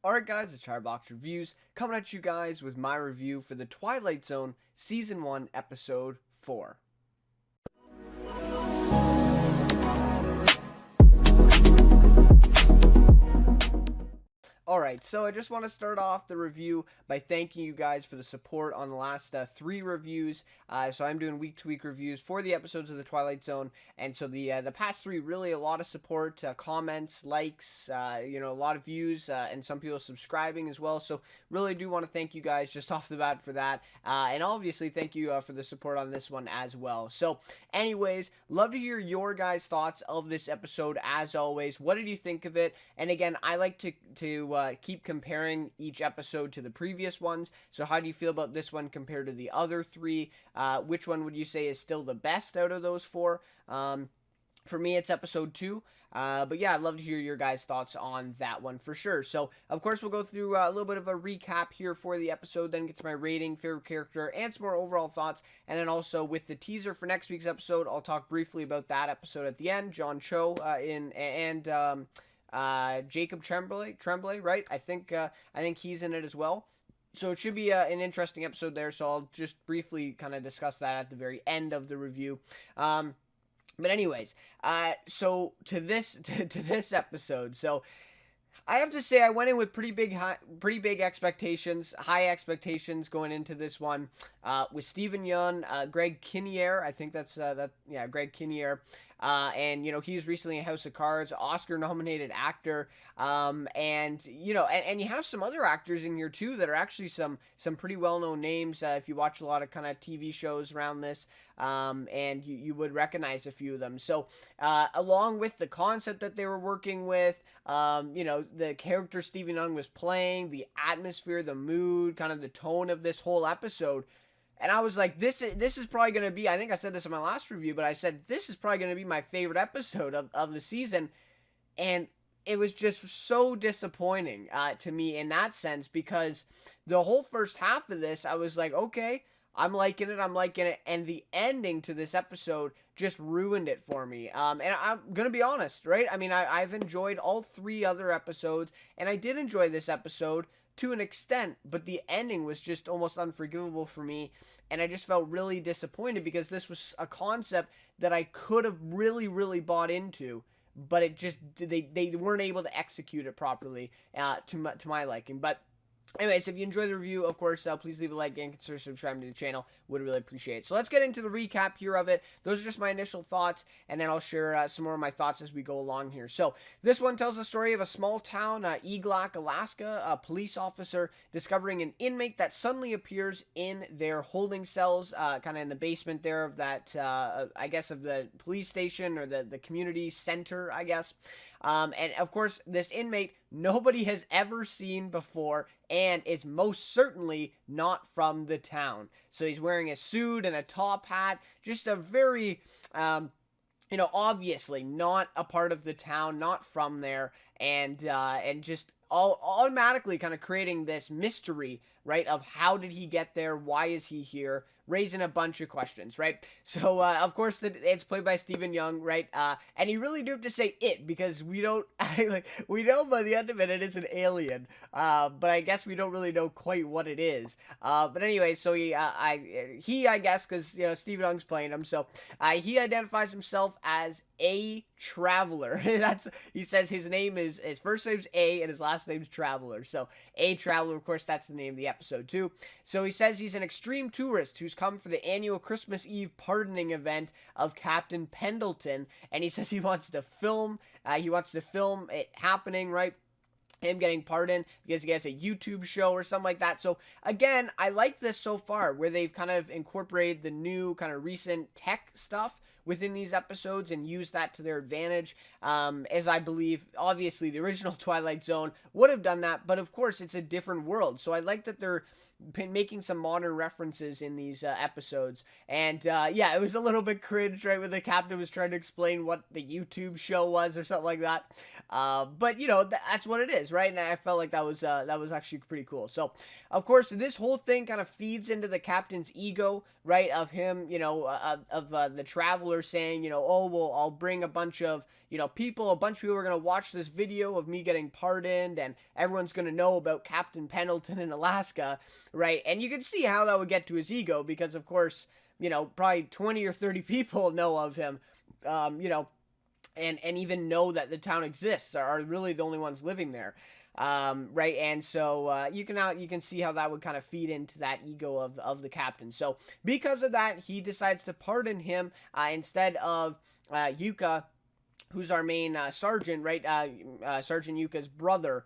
Alright guys, it's Chatterbox Reviews, coming at you guys with my review for the Twilight Zone Season 1, Episode 4. Alright, so I just want to start off the review by thanking you guys for the support on the last 3 reviews. So I'm doing week-to-week reviews for the episodes of the Twilight Zone, and so the past 3, really a lot of support, comments, likes, a lot of views, and some people subscribing as well. So really do want to thank you guys just off the bat for that, and obviously thank you for the support on this one as well. So anyways, love to hear your guys' thoughts of this episode as always. What did you think of it? And again, I like to keep comparing each episode to the previous ones. So how do you feel about this one compared to the other 3? Which one would you say is still the best out of those 4? For me, it's episode 2. But yeah, I'd love to hear your guys' thoughts on that one for sure. So, of course, we'll go through a little bit of a recap here for the episode, then get to my rating, favorite character, and some more overall thoughts. And then also with the teaser for next week's episode, I'll talk briefly about that episode at the end. John Cho Jacob Tremblay, right? I think he's in it as well. So it should be an interesting episode there. So I'll just briefly kind of discuss that at the very end of the review. But anyways, so to this episode, so I have to say I went in with pretty big expectations, high expectations going into this one. With Steven Yeun, Greg Kinnear, I think Greg Kinnear. And he was recently in House of Cards, Oscar-nominated actor, and you have some other actors in here too that are actually some pretty well-known names if you watch a lot of kind of TV shows around this, and you would recognize a few of them. So along with the concept that they were working with, the character Steven Yeun was playing, the atmosphere, the mood, kind of the tone of this whole episode. And I was like, this is probably going to be, I think I said this in my last review, but I said, this is probably going to be my favorite episode of the season. And it was just so disappointing to me in that sense, because the whole first half of this, I was like, okay, I'm liking it. And the ending to this episode just ruined it for me. And I'm going to be honest, right? I mean, I've enjoyed all 3 other episodes, and I did enjoy this episode to an extent, but the ending was just almost unforgivable for me, and I just felt really disappointed because this was a concept that I could have really bought into, but it just they weren't able to execute it properly to my liking. But anyways, if you enjoyed the review, of course, please leave a like and consider subscribing to the channel. Would really appreciate it. So let's get into the recap here of it. Those are just my initial thoughts, and then I'll share some more of my thoughts as we go along here. So this one tells the story of a small town, Eglac, Alaska, a police officer discovering an inmate that suddenly appears in their holding cells, kind of in the basement there of that, I guess, of the police station or the community center, I guess. And of course, this inmate nobody has ever seen before, and is most certainly not from the town. So he's wearing a suit and a top hat, just a very, obviously not a part of the town, not from there, and just all automatically kind of creating this mystery, right, of how did he get there, why is he here, raising a bunch of questions, right? So, of course, it's played by Steven Yeun, right? And you really do have to say it, because we don't, we know by the end of it, it is an alien, but I guess we don't really know quite what it is. But anyway, so I guess, because, Steven Yeun's playing him, so he identifies himself as a traveler. He says his first name's A and his last name's Traveler. So a traveler, of course, that's the name of the episode too. So he says he's an extreme tourist who's come for the annual Christmas Eve pardoning event of Captain Pendleton, and he says he wants to film it happening, right? Him getting pardoned because he has a YouTube show or something like that. So again, I like this so far, where they've kind of incorporated the new kind of recent tech stuff within these episodes and use that to their advantage, as I believe, obviously, the original Twilight Zone would have done that, but of course, it's a different world, so I like that they're making some modern references in these episodes, and yeah, it was a little bit cringe, right, when the captain was trying to explain what the YouTube show was or something like that, but, that's what it is, right, and I felt like that was actually pretty cool. So, of course, this whole thing kind of feeds into the captain's ego, right, of him, of the traveler traveler saying, oh, well, I'll bring a bunch of people are going to watch this video of me getting pardoned, and everyone's going to know about Captain Pendleton in Alaska, right? And you can see how that would get to his ego, because of course, probably 20 or 30 people know of him, and even know that the town exists, are really the only ones living there. Right, and so you can see how that would kind of feed into that ego of the captain. So because of that, he decides to pardon him instead of Yuka, who's our main sergeant, right? Sergeant Yuka's brother,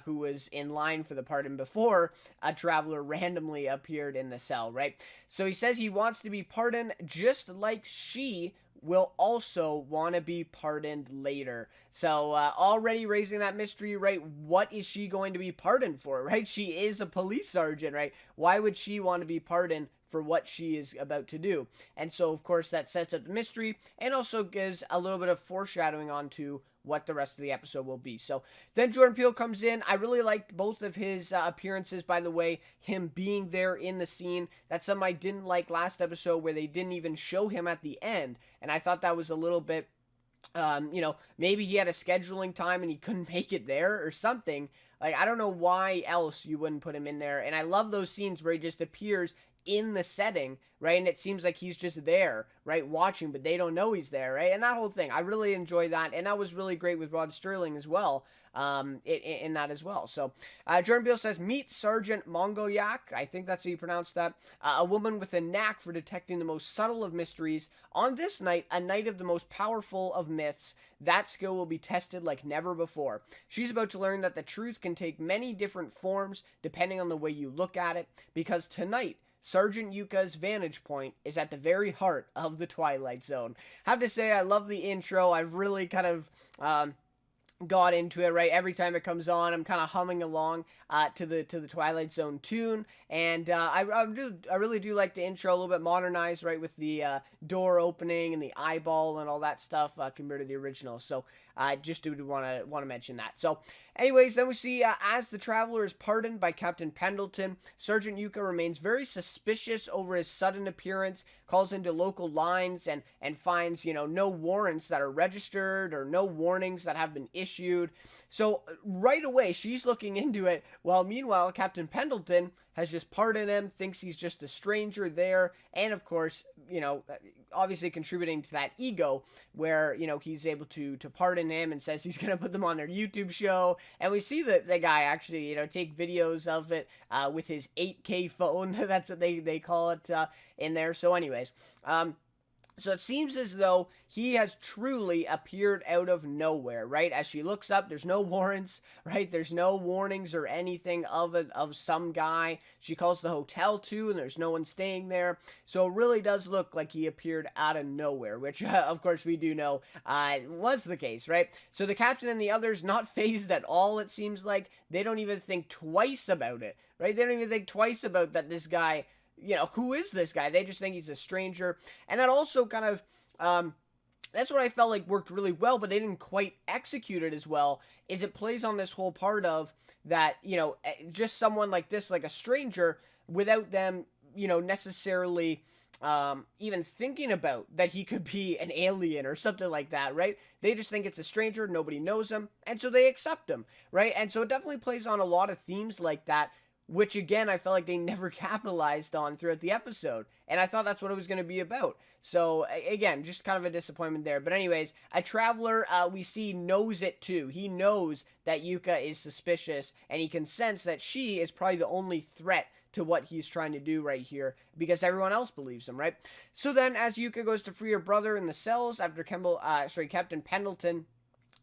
who was in line for the pardon before a traveler randomly appeared in the cell, right? So he says he wants to be pardoned just like she will also want to be pardoned later. So already raising that mystery, right? What is she going to be pardoned for, right? She is a police sergeant, right? Why would she want to be pardoned for what she is about to do? And so, of course, that sets up the mystery and also gives a little bit of foreshadowing onto what the rest of the episode will be. So then Jordan Peele comes in. I really liked both of his appearances, by the way, him being there in the scene. That's something I didn't like last episode, where they didn't even show him at the end, and I thought that was a little bit, maybe he had a scheduling time and he couldn't make it there or something. Like, I don't know why else you wouldn't put him in there. And I love those scenes where he just appears in the setting, right? And it seems like he's just there, right, watching, but they don't know he's there, right? And that whole thing, I really enjoy that. And that was really great with Rod Sterling as well, in that as well. So Jordan Peele says, meet Sergeant Mongoyak, I think that's how you pronounce that, a woman with a knack for detecting the most subtle of mysteries. On this night, a night of the most powerful of myths, that skill will be tested like never before. She's about to learn that the truth can take many different forms depending on the way you look at it, because tonight, Sergeant Yuka's vantage point is at the very heart of the Twilight Zone. I have to say, I love the intro. I've really kind of got into it, right? Every time it comes on, I'm kind of humming along to the Twilight Zone tune, and I really do like the intro, a little bit modernized, right, with the door opening and the eyeball and all that stuff compared to the original. So I just do want to mention that. So anyways, then we see as the traveler is pardoned by Captain Pendleton, Sergeant Yuka remains very suspicious over his sudden appearance, calls into local lines and finds, no warrants that are registered or no warnings that have been issued. So right away, she's looking into it, while meanwhile, Captain Pendleton has just pardoned him, thinks he's just a stranger there, and of course, obviously contributing to that ego where, he's able to pardon him and says he's going to put them on their YouTube show. And we see the guy actually, take videos of it with his 8K phone. That's what they call it in there. So anyways, so it seems as though he has truly appeared out of nowhere, right? As she looks up, there's no warrants, right? There's no warnings or anything of some guy. She calls the hotel too, and there's no one staying there. So it really does look like he appeared out of nowhere, which of course we do know was the case, right? So the captain and the others, not fazed at all, it seems like. They don't even think twice about it, right? They don't even think twice about that this guy, who is this guy? They just think he's a stranger. And that also kind of, that's what I felt like worked really well, but they didn't quite execute it as well, is it plays on this whole part of that, just someone like this, like a stranger, without them, necessarily even thinking about that he could be an alien or something like that, right? They just think it's a stranger, nobody knows him, and so they accept him, right? And so it definitely plays on a lot of themes like that, which again, I felt like they never capitalized on throughout the episode. And I thought that's what it was going to be about. So again, just kind of a disappointment there. But anyways, a traveler we see knows it too. He knows that Yuka is suspicious, and he can sense that she is probably the only threat to what he's trying to do right here, because everyone else believes him, right? So then as Yuka goes to free her brother in the cells after Captain Pendleton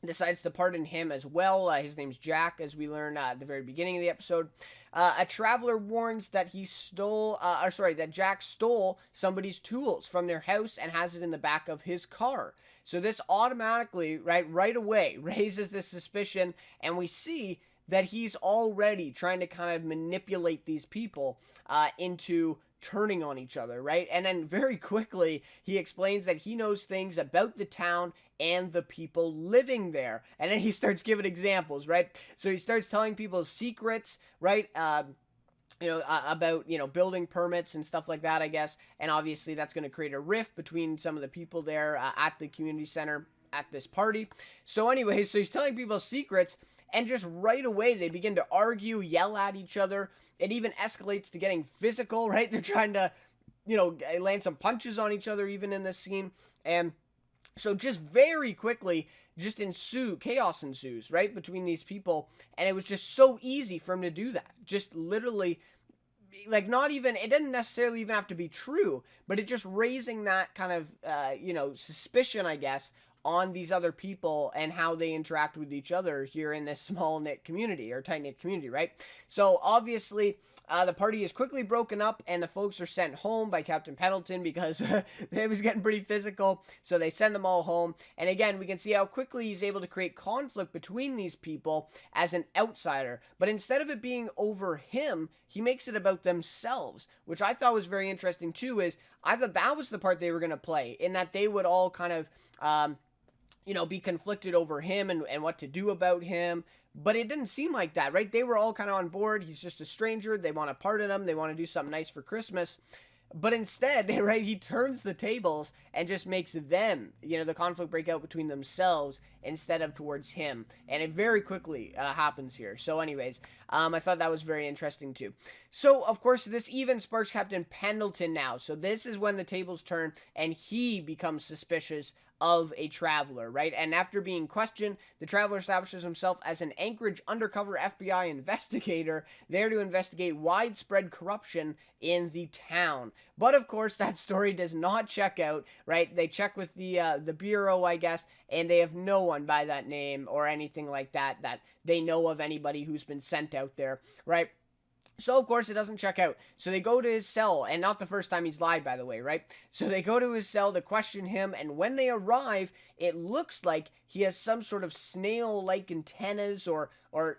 decides to pardon him as well. His name's Jack, as we learn at the very beginning of the episode. A traveler warns that that Jack stole somebody's tools from their house and has it in the back of his car. So this automatically, right away, raises this suspicion, and we see that he's already trying to kind of manipulate these people into turning on each other, right? And then very quickly, he explains that he knows things about the town and the people living there. And then he starts giving examples, right? So he starts telling people secrets, right? about, building permits and stuff like that, I guess. And obviously that's going to create a rift between some of the people there at the community center at this party. So anyway, so he's telling people secrets, and just right away they begin to argue, yell at each other. It even escalates to getting physical, right? They're trying to, land some punches on each other even in this scene. And so just very quickly, chaos ensues, right, between these people. And it was just so easy for him to do that. Just literally, like, not even, it didn't necessarily even have to be true, but it just raising that kind of, suspicion, I guess, on these other people and how they interact with each other here in this small knit community, or tight knit community, right? So obviously the party is quickly broken up and the folks are sent home by Captain Pendleton because it was getting pretty physical. So they send them all home. And again, we can see how quickly he's able to create conflict between these people as an outsider. But instead of it being over him, he makes it about themselves, which I thought was very interesting too. Is I thought that was the part they were going to play, in that they would all kind of be conflicted over him and what to do about him. But it didn't seem like that, right? They were all kind of on board. He's just a stranger. They want to pardon him. They want to do something nice for Christmas. But instead, right, he turns the tables and just makes them, the conflict break out between themselves instead of towards him. And it very quickly happens here. So anyways, I thought that was very interesting too. So, of course, this even sparks Captain Pendleton now. So this is when the tables turn and he becomes suspicious of a traveler, right? And after being questioned, the traveler establishes himself as an Anchorage undercover FBI investigator there to investigate widespread corruption in the town. But of course, that story does not check out, right? They check with the bureau, I guess, and they have no one by that name or anything like that they know of anybody who's been sent out there, right? So, of course, it doesn't check out. So they go to his cell, and not the first time he's lied, by the way, right? So they go to his cell to question him, and when they arrive, it looks like he has some sort of snail-like antennas or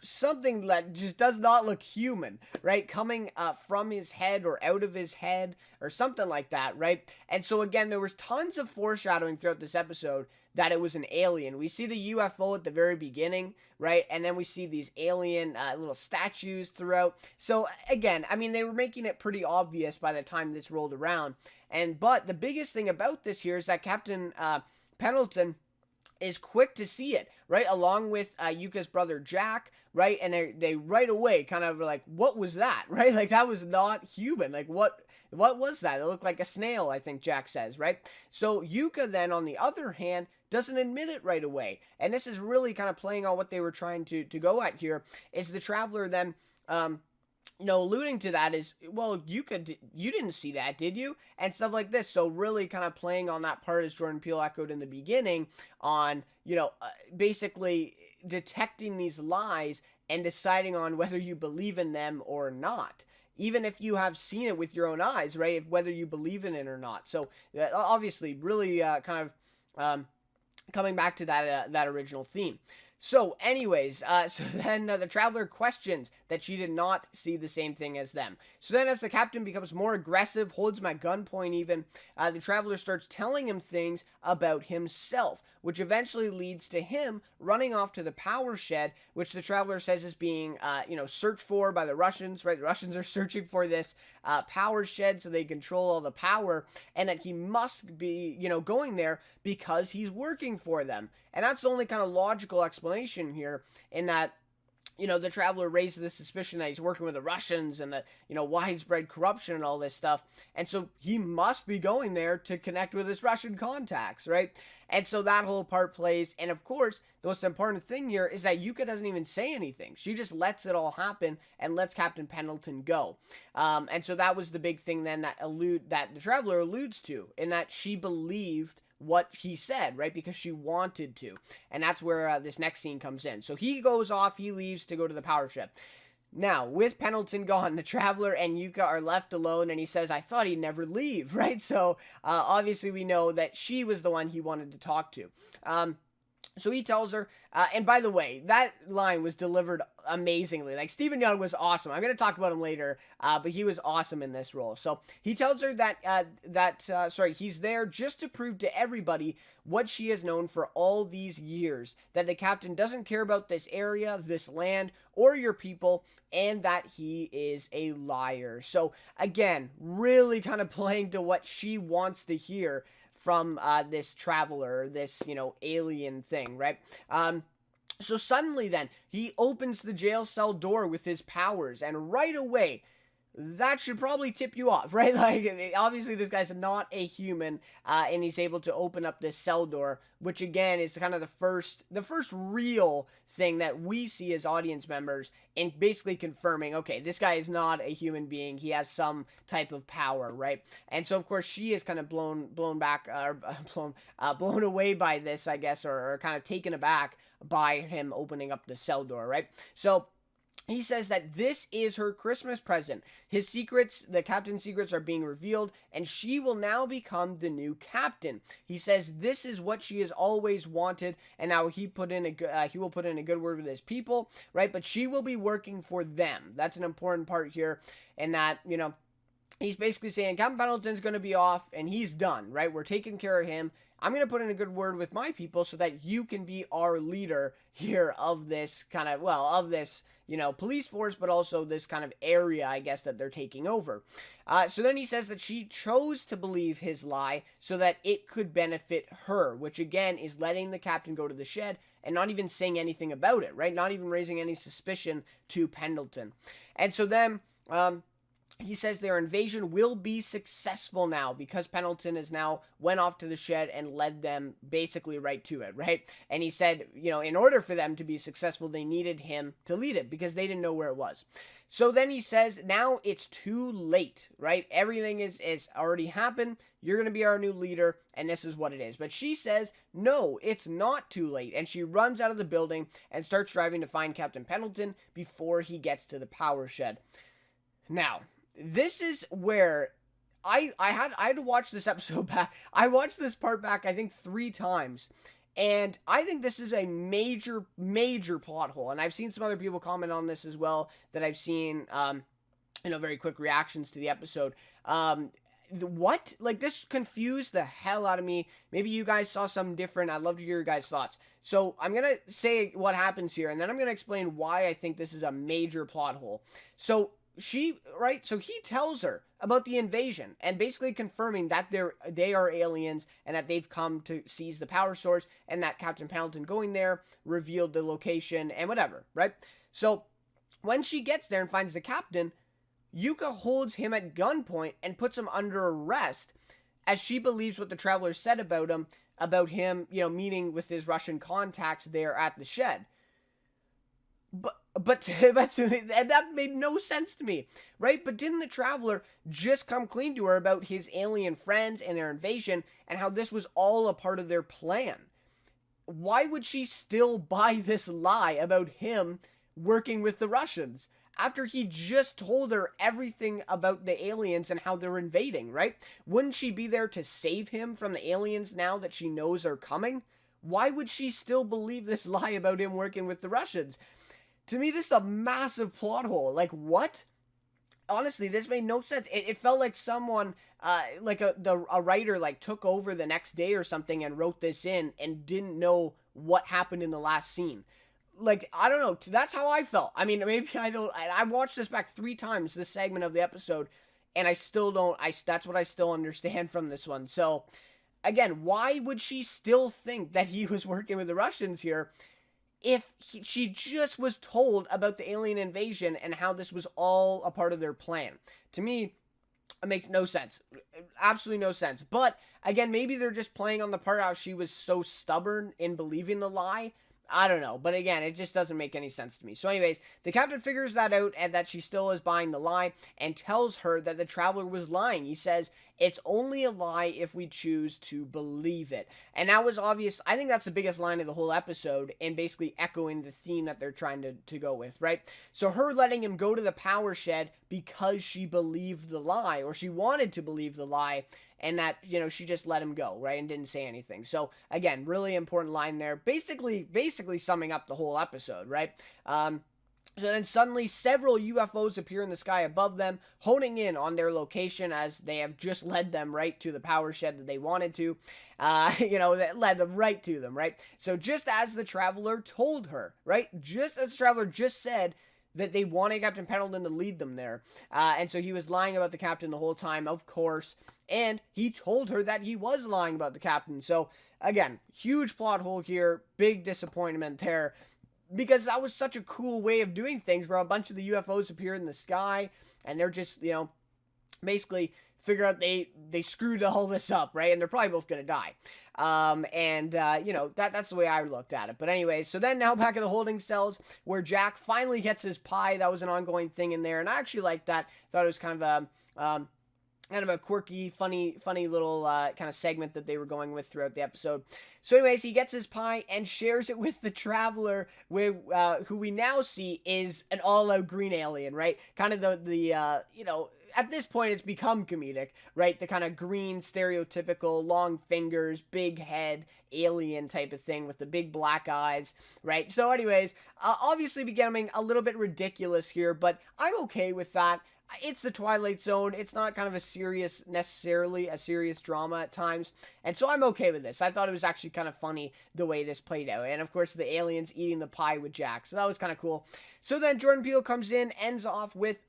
something that just does not look human, right? Coming from his head or out of his head or something like that, right? And so, again, there was tons of foreshadowing throughout this episode that it was an alien. We see the UFO at the very beginning, right? And then we see these alien little statues throughout. So again, I mean, they were making it pretty obvious by the time this rolled around. But the biggest thing about this here is that Captain Pendleton is quick to see it, right? Along with Yuka's brother Jack, right? And they right away kind of were like, what was that, right? Like, that was not human. Like, what was that? It looked like a snail, I think Jack says, right? So Yuka then, on the other hand, doesn't admit it right away. And this is really kind of playing on what they were trying to go at here, is the traveler then, alluding to that is, well, you didn't see that, did you? And stuff like this. So really kind of playing on that part, as Jordan Peele echoed in the beginning, on, basically detecting these lies and deciding on whether you believe in them or not. Even if you have seen it with your own eyes, right? Whether you believe in it or not. So obviously really kind of coming back to that original theme. So anyways, so then the traveler questions that she did not see the same thing as them. So then as the captain becomes more aggressive, holds him at gunpoint even, the traveler starts telling him things about himself, which eventually leads to him running off to the power shed, which the traveler says is being, searched for by the Russians, right? The Russians are searching for this power shed so they control all the power, and that he must be, going there because he's working for them. And that's the only kind of logical explanation here, in that, the traveler raises the suspicion that he's working with the Russians and that, widespread corruption and all this stuff. And so he must be going there to connect with his Russian contacts, right? And so that whole part plays. And of course, the most important thing here is that Yuka doesn't even say anything. She just lets it all happen and lets Captain Pendleton go. And so that was the big thing then that the traveler alludes to, in that she believed what he said, right? Because she wanted to. And that's where this next scene comes in. So he goes off, he leaves to go to the power ship. Now, with Pendleton gone, the traveler and Yuka are left alone, and he says, I thought he'd never leave, right? So obviously we know that she was the one he wanted to talk to. So he tells her, and by the way, that line was delivered amazingly. Like, Stephen Young was awesome. I'm going to talk about him later, but he was awesome in this role. So he tells her that he's there just to prove to everybody what she has known for all these years, that the captain doesn't care about this area, this land, or your people, and that he is a liar. So again, really kind of playing to what she wants to hear from this traveler, this, alien thing, right? So suddenly then, he opens the jail cell door with his powers, and right away, that should probably tip you off, right? Like, obviously this guy's not a human, and he's able to open up this cell door, which again is kind of the first real thing that we see as audience members, in basically confirming, okay, this guy is not a human being. He has some type of power, right? And so of course she is kind of blown away by this, I guess, or kind of taken aback by him opening up the cell door, right? So he says that this is her Christmas present. His secrets, the captain's secrets, are being revealed, and she will now become the new captain. He says this is what she has always wanted, and now he will put in a good word with his people, right? But she will be working for them. That's an important part here, and that, he's basically saying Captain Pendleton's going to be off, and he's done, right? We're taking care of him. I'm going to put in a good word with my people so that you can be our leader here of this police force, but also this kind of area, I guess, that they're taking over. So then he says that she chose to believe his lie so that it could benefit her, which again is letting the captain go to the shed and not even saying anything about it, right? Not even raising any suspicion to Pendleton. And so then, he says their invasion will be successful now because Pendleton has now went off to the shed and led them basically right to it, right? And he said, in order for them to be successful, they needed him to lead it because they didn't know where it was. So then he says, now it's too late, right? Everything is already happened. You're going to be our new leader, and this is what it is. But she says, no, it's not too late. And she runs out of the building and starts driving to find Captain Pendleton before he gets to the power shed. Now, this is where I had to watch this episode back. I watched this part back, I think, 3 times. And I think this is a major, major plot hole. And I've seen some other people comment on this as well that I've seen, very quick reactions to the episode. This confused the hell out of me. Maybe you guys saw something different. I'd love to hear your guys' thoughts. So I'm going to say what happens here, and then I'm going to explain why I think this is a major plot hole. So he tells her about the invasion and basically confirming that they are aliens and that they've come to seize the power source, and that Captain Pendleton going there revealed the location and whatever, right? So when she gets there and finds the captain, Yuka holds him at gunpoint and puts him under arrest as she believes what the traveler said about him, meeting with his Russian contacts there at the shed. But that made no sense to me, right? But didn't the traveler just come clean to her about his alien friends and their invasion and how this was all a part of their plan? Why would she still buy this lie about him working with the Russians after he just told her everything about the aliens and how they're invading, right? Wouldn't she be there to save him from the aliens now that she knows are coming? Why would she still believe this lie about him working with the Russians? To me, this is a massive plot hole. Like, what? Honestly, this made no sense. It felt like someone, a writer, took over the next day or something and wrote this in and didn't know what happened in the last scene. I don't know. That's how I felt. I mean, maybe I don't. I watched this back 3 times, this segment of the episode, and I still don't. That's what I still understand from this one. So, again, why would she still think that he was working with the Russians here if she just was told about the alien invasion and how this was all a part of their plan? To me, it makes no sense. Absolutely no sense. But, again, maybe they're just playing on the part how she was so stubborn in believing the lie. I don't know. But again, it just doesn't make any sense to me. So anyways, the captain figures that out and that she still is buying the lie and tells her that the traveler was lying. He says, it's only a lie if we choose to believe it. And that was obvious. I think that's the biggest line of the whole episode and basically echoing the theme that they're trying to go with, right? So her letting him go to the power shed because she believed the lie, or she wanted to believe the lie, and that, she just let him go, right, and didn't say anything. So again, really important line there, basically summing up the whole episode, right? So then suddenly several UFOs appear in the sky above them, honing in on their location as they have just led them right to the power shed that they wanted to. That led them right to them, right? So just as the Traveler told her, right? Just as the Traveler just said that they wanted Captain Pendleton to lead them there. And so he was lying about the captain the whole time, of course. And he told her that he was lying about the captain. So again, huge plot hole here. Big disappointment there. Because that was such a cool way of doing things where a bunch of the UFOs appear in the sky and they're just, basically figure out they screwed all this up, right? And they're probably both going to die. That's the way I looked at it. But anyway, so then now back at the holding cells where Jack finally gets his pie. That was an ongoing thing in there. And I actually liked that. Thought it was kind of a quirky, funny little kind of segment that they were going with throughout the episode. So anyways, he gets his pie and shares it with the Traveler, who we now see is an all-out green alien, right? Kind of the at this point it's become comedic, right? The kind of green, stereotypical, long fingers, big head, alien type of thing with the big black eyes, right? So anyways, obviously becoming a little bit ridiculous here, but I'm okay with that. It's the Twilight Zone. It's not kind of necessarily a serious drama at times. And so I'm okay with this. I thought it was actually kind of funny the way this played out. And of course, the aliens eating the pie with Jack. So that was kind of cool. So then Jordan Peele comes in, ends off with,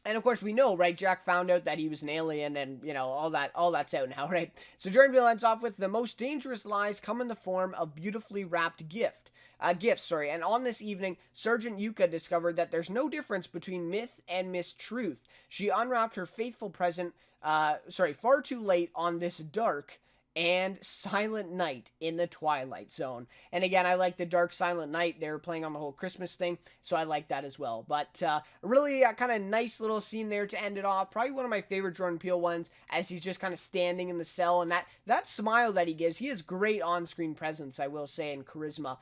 and of course we know, right, Jack found out that he was an alien and, all that's out now, right? So Jordan Peele ends off with, the most dangerous lies come in the form of beautifully wrapped gifts. And on this evening, Sergeant Yuka discovered that there's no difference between myth and mistruth. She unwrapped her faithful present, far too late on this dark and silent night in the Twilight Zone. And again, I like the dark silent night. They were playing on the whole Christmas thing, so I like that as well. But really kind of nice little scene there to end it off. Probably one of my favorite Jordan Peele ones, as he's just kind of standing in the cell, and that smile that he gives. He has great on-screen presence, I will say, and charisma.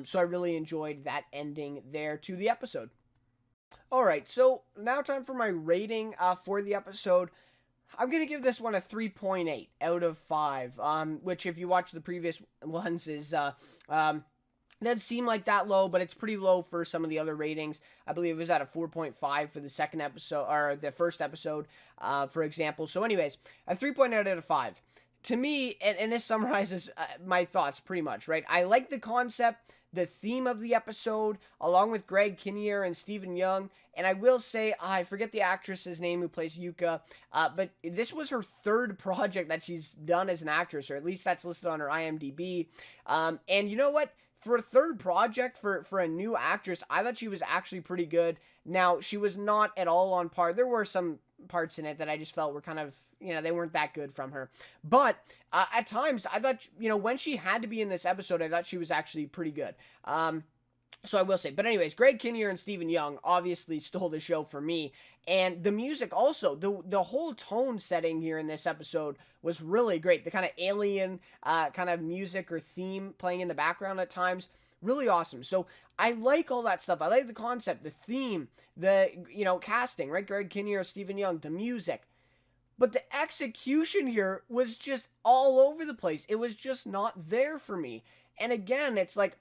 So I really enjoyed that ending there to the episode. Alright, so now time for my rating for the episode. I'm going to give this one a 3.8 out of 5, which if you watch the previous ones is, doesn't seem like that low, but it's pretty low for some of the other ratings. I believe it was at a 4.5 for the second episode, or the first episode, for example. So anyways, a 3.8 out of 5. To me, and this summarizes my thoughts pretty much, right? I like the concept, the theme of the episode, along with Greg Kinnear and Stephen Young. And I will say, I forget the actress's name who plays Yuka, but this was her third project that she's done as an actress, or at least that's listed on her IMDb. And you know what? For a third project, for a new actress, I thought she was actually pretty good. Now, she was not at all on par. There were some parts in it that I just felt were kind of, they weren't that good from her. But at times, I thought, when she had to be in this episode, I thought she was actually pretty good. So I will say. But anyways, Greg Kinnear and Stephen Young obviously stole the show for me. And the music also, the whole tone setting here in this episode was really great. The kind of alien kind of music or theme playing in the background at times, really awesome. So I like all that stuff. I like the concept, the theme, the, casting, right? Greg Kinnear, Stephen Young, the music. But the execution here was just all over the place. It was just not there for me. And again, it's like,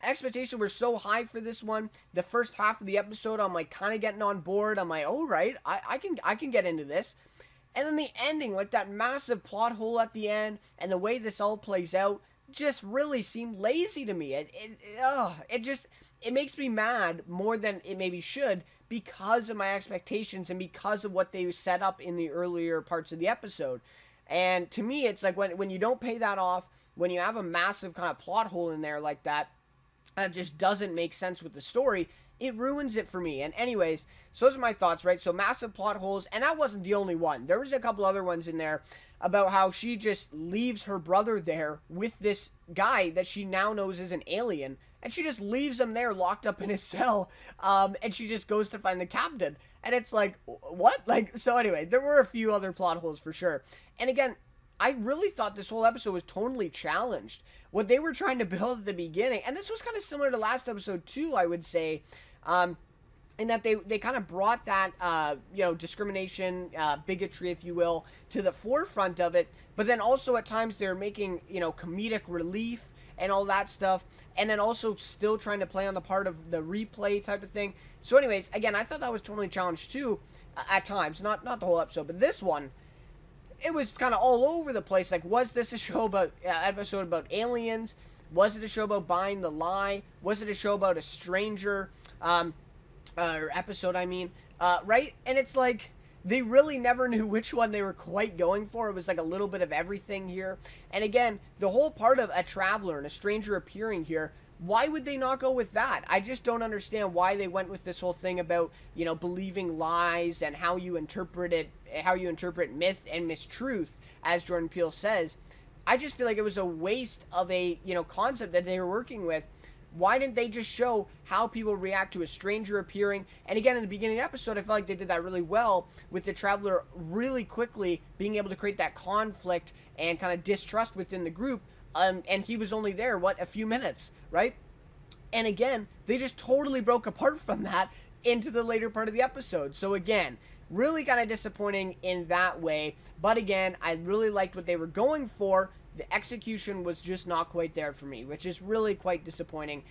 expectations were so high for this one. The first half of the episode, I'm like kind of getting on board. I'm like, oh, right, I can get into this. And then the ending, like that massive plot hole at the end, and the way this all plays out, just really seemed lazy to me. It makes me mad more than it maybe should, because of my expectations and because of what they set up in the earlier parts of the episode. And to me, it's like when you don't pay that off, when you have a massive kind of plot hole in there like that, that just doesn't make sense with the story, it ruins it for me. And anyways, so those are my thoughts, right? So massive plot holes, and that wasn't the only one. There was a couple other ones in there about how she just leaves her brother there with this guy that she now knows is an alien, and she just leaves him there locked up in his cell, and she just goes to find the captain. And it's like, what? So anyway, there were a few other plot holes for sure. And again, I really thought this whole episode was tonally challenged. What they were trying to build at the beginning, and this was kind of similar to last episode too, I would say, in that they kind of brought that discrimination, bigotry, if you will, to the forefront of it, but then also at times they're making comedic relief and all that stuff, and then also still trying to play on the part of the replay type of thing. So anyways, again, I thought that was totally challenged too at times, not the whole episode, but this one, it was kind of all over the place. Like, was this a show about episode about aliens? Was it a show about buying the lie? Was it a show about a stranger? Or episode, I mean, right? And it's like, they really never knew which one they were quite going for. It was like a little bit of everything here. And again, the whole part of a traveler and a stranger appearing here, why would they not go with that? I just don't understand why they went with this whole thing about, believing lies and how you interpret it, how you interpret myth and mistruth, as Jordan Peele says. I just feel like it was a waste of a, concept that they were working with. Why didn't they just show how people react to a stranger appearing? And again, in the beginning of the episode, I felt like they did that really well with the traveler really quickly being able to create that conflict and kind of distrust within the group. And he was only there, a few minutes, right? And again, they just totally broke apart from that into the later part of the episode. So again, really kind of disappointing in that way. But again, I really liked what they were going for. The execution was just not quite there for me, which is really quite disappointing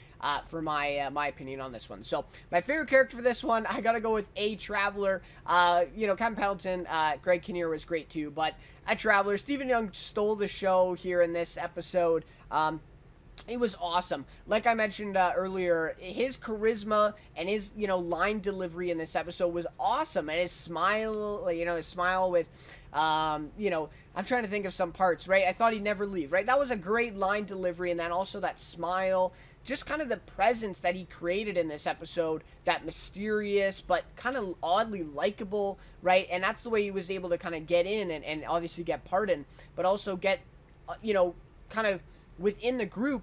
for my opinion on this one. So my favorite character for this one, I gotta go with a traveler. Kevin Pendleton, Greg Kinnear was great too, but a traveler. Stephen Young stole the show here in this episode. It was awesome. Like I mentioned earlier, his charisma and his, line delivery in this episode was awesome. And his smile, with, I'm trying to think of some parts, right? I thought he'd never leave, right? That was a great line delivery. And then also that smile, just kind of the presence that he created in this episode, that mysterious, but kind of oddly likable, right? And that's the way he was able to kind of get in and obviously get pardoned, but also get, kind of within the group,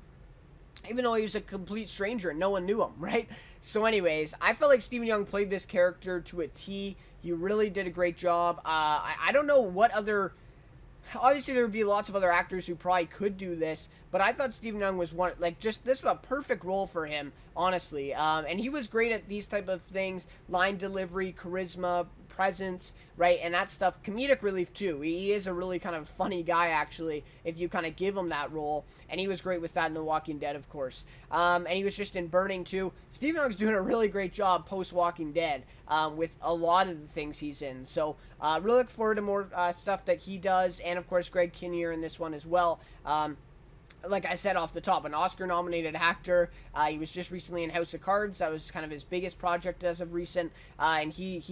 even though he was a complete stranger and no one knew him, right? So anyways, I felt like Stephen Young played this character to a T. He really did a great job. I don't know what other... Obviously, there would be lots of other actors who probably could do this, but I thought Stephen Young was one... this was a perfect role for him, honestly. And he was great at these type of things. Line delivery, charisma, presence, right? And that stuff. Comedic relief, too. He is a really kind of funny guy, actually, if you kind of give him that role. And he was great with that in The Walking Dead, of course. And he was just in Burning, too. Stephen Young's doing a really great job post-Walking Dead with a lot of the things he's in. So, really look forward to more stuff that he does. And, of course, Greg Kinnear in this one as well. Like I said off the top, an Oscar-nominated actor. He was just recently in House of Cards. That was kind of his biggest project as of recent. And he's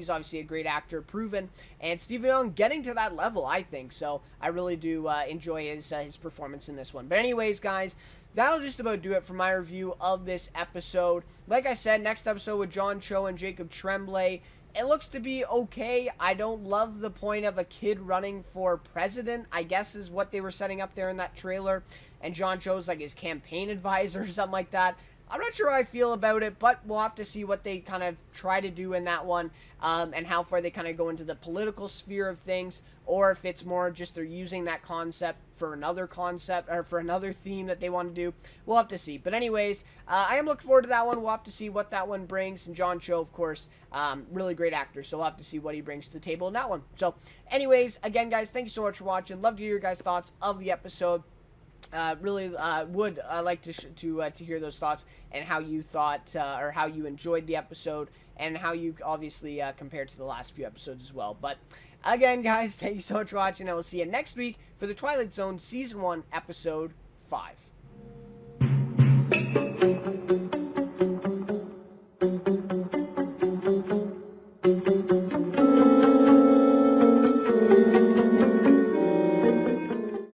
obviously a great actor, proven. And Stephen Young getting to that level, I think. So I really do enjoy his performance in this one. But anyways, guys, that'll just about do it for my review of this episode. Like I said, next episode with John Cho and Jacob Tremblay. It looks to be okay. I don't love the point of a kid running for president, I guess is what they were setting up there in that trailer. And John Cho's like his campaign advisor or something like that. I'm not sure how I feel about it, but we'll have to see what they kind of try to do in that one, and how far they kind of go into the political sphere of things, or if it's more just they're using that concept for another concept, or for another theme that they want to do. We'll have to see. But anyways, I am looking forward to that one. We'll have to see what that one brings. And John Cho, of course, really great actor, so we'll have to see what he brings to the table in that one. So anyways, again, guys, thank you so much for watching. Love to hear your guys' thoughts of the episode. Really would like to hear those thoughts and how you thought or how you enjoyed the episode and how you obviously compared to the last few episodes as well. But again, guys, thank you so much for watching. I will see you next week for the Twilight Zone Season 1, Episode 5.